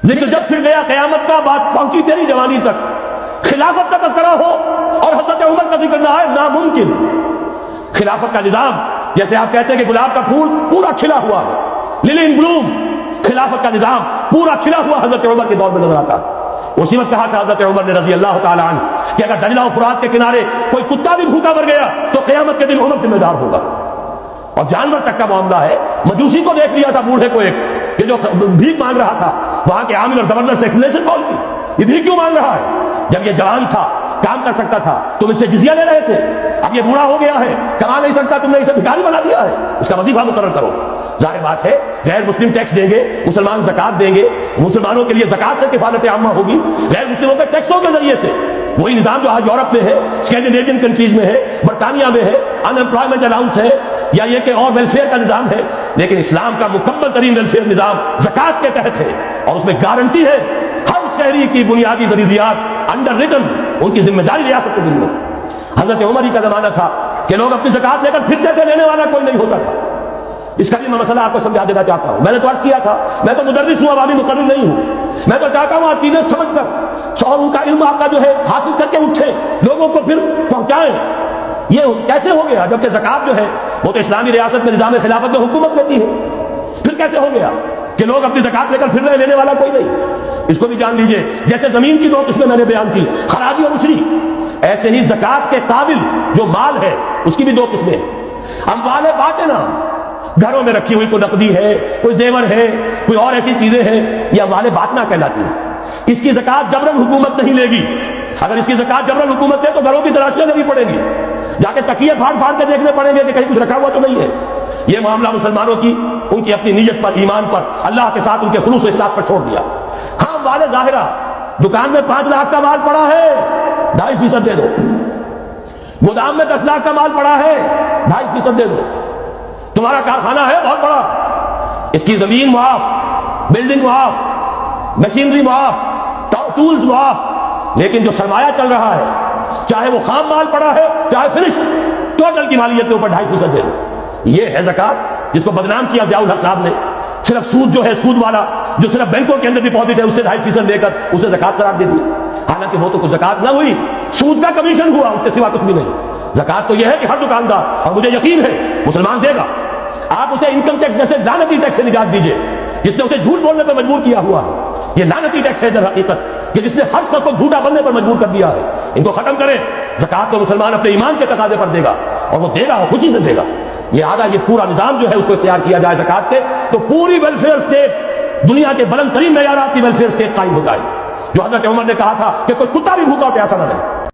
لیکن جب پھر گیا قیامت کا بات پہنچی تیری جوانی تک، خلافت کا تذکرہ ہو اور حضرت عمر کا ذکر نہ آئے، ناممکن۔ خلافت کا نظام، جیسے آپ کہتے ہیں کہ گلاب کا پھول پورا کھلا ہوا ہے، للی ان بلوم، خلافت کا نظام پورا کھلا ہوا حضرت عمر کے دور میں نظر آتا۔ اسی وقت کہا تھا حضرت عمر نے رضی اللہ تعالی عنہ کہ اگر دجلہ و فرات کے کنارے کوئی کتا بھی بھوکا مر گیا تو قیامت کے دن عمر ذمہ دار ہوگا۔ اور جانور تک کا معاملہ ہے، مجوسی کو دیکھ لیا تھا، بوڑھے کو، ایک کہ جو بھیک مانگ رہا تھا، وہاں کے عامل اور گورنر سے ایکسپلینیشن کال کی، یہ بھیک کیوں مانگ رہا ہے؟ جب یہ جوان تھا، کام کر سکتا تھا، تم اس سے جزیہ لے رہے تھے، اب یہ بوڑھا ہو گیا ہے، کما نہیں سکتا، تم نے اسے بھکاری بنا دیا ہے، اس کا وظیفہ مقرر کرو۔ ظاہر بات ہے غیر مسلم ٹیکس دیں گے، مسلمان زکات دیں گے، مسلمانوں کے لیے زکات سے کفالت عامہ ہوگی، غیر مسلموں کے ٹیکسوں کے ذریعے سے۔ وہی نظام جو آج یورپ میں ہے، اسکینڈینیوین کنٹریز میں ہے، برطانیہ میں ہے، ان امپلائمنٹ الاؤنس ہے، یا یہ کہ اور ویلفیئر کا نظام ہے، لیکن اسلام کا مکمل ترین ویلفیئر نظام زکات کے تحت ہے، اور اس میں گارنٹی ہے ہر شہری کی بنیادی ضروریات انڈر ریٹن، ان کی ذمہ داری ریاست کے دل میں۔ حضرت عمر ہی کا زمانہ تھا کہ لوگ اپنی زکات لے کر پھرتے تھے، لینے والا کوئی نہیں ہوتا تھا۔ اس کا بھی میں مسئلہ آپ کو سمجھا دینا چاہتا ہوں۔ میں نے تو عرض کیا تھا، میں تو مدرس ہوں، عوامی مقرر نہیں ہوں، میں تو چاہتا ہوں آپ چیزیں سمجھ کر شعور کا علم آپ کا جو ہے حاصل کر کے اٹھیں، لوگوں کو پھر پہنچائیں۔ یہ کیسے ہو گیا جبکہ زکات جو ہے وہ تو اسلامی ریاست میں نظام خلافت میں حکومت ہوتی ہے؟ پھر کیسے ہو گیا کہ لوگ اپنی زکات لے کر پھر رہے، لینے والا کوئی نہیں؟ اس کو بھی جان لیجئے، جیسے زمین کی دو قسمیں میں نے بیان کی، خراجی اور عشری، ایسے ہی زکات کے قابل جو مال ہے اس کی بھی دو قسمیں ہیں۔ اموال باطنہ، گھروں میں رکھی ہوئی کوئی نقدی ہے، کوئی زیور ہے، کوئی اور ایسی چیزیں ہیں، یہ اموال باطنہ کہلاتی ہیں۔ اس کی زکات جبراً حکومت نہیں لے گی۔ اگر اس کی زکات جبراً حکومت دے تو گھروں کی تلاشیاں لگی پڑیں گی، جا کے تکیے پھاڑ پھاڑ کے دیکھنے پڑیں گے کہ کہیں کچھ رکھا ہوا تو نہیں ہے۔ یہ معاملہ مسلمانوں کی ان کی اپنی نیت پر، ایمان پر، اللہ کے ساتھ ان کے خلوص و اخلاص پر چھوڑ دیا۔ ہاں مال ظاہرہ، دکان میں 5 لاکھ کا مال پڑا ہے، 2.5% دے دو، گودام میں 10 لاکھ کا مال پڑا ہے، 2.5% دے دو، تمہارا کارخانہ ہے بہت بڑا، اس کی زمین معاف، بلڈنگ معاف، مشینری معاف، ٹولز معاف، لیکن جو سرمایہ چل رہا ہے، چاہے وہ خام مال پڑا ہے چاہے فنش، ٹوٹل کی مالیت کے اوپر 2.5% دے دو۔ یہ ہے زکات جس کو بدنام کیا ضیاء الحق صاحب نے۔ صرف سود جو ہے، سود والا جو صرف بینکوں کے اندر ڈپازٹ ہے، اس سے 2.5% دے کر اسے زکات قرار دے دی، حالانکہ وہ تو کچھ زکات نہ ہوئی، سود کا کمیشن ہوا، اس کے سوا کچھ بھی نہیں۔ زکات تو یہ ہے کہ ہر دکاندار، اور مجھے یقین ہے مسلمان دے گا، آپ اسے انکم ٹیکس جیسے لعنتی ٹیکس سے نجات دیجئے جس نے اسے جھوٹ بولنے پر مجبور کیا ہوا ہے۔ یہ لعنتی ٹیکس ہے در حقیقت کہ جس نے ہر شخص کو جھوٹا بننے پر مجبور کر دیا ہے۔ ان کو ختم کریں۔ زکات تو مسلمان اپنے ایمان کے تقاضے پر دے گا، اور وہ دے گا اور خوشی سے دے گا۔ یہ پورا نظام جو ہے اس کو اختیار کیا جائے زکات کے، تو پوری ویلفیئر اسٹیٹ، دنیا کے بلند ترین معیارات کی ویلفیئر اسٹیٹ قائم ہو جائے، جو حضرت عمر نے کہا تھا کہ کوئی کتا بھی بھوکا پیاسا نہ رہے۔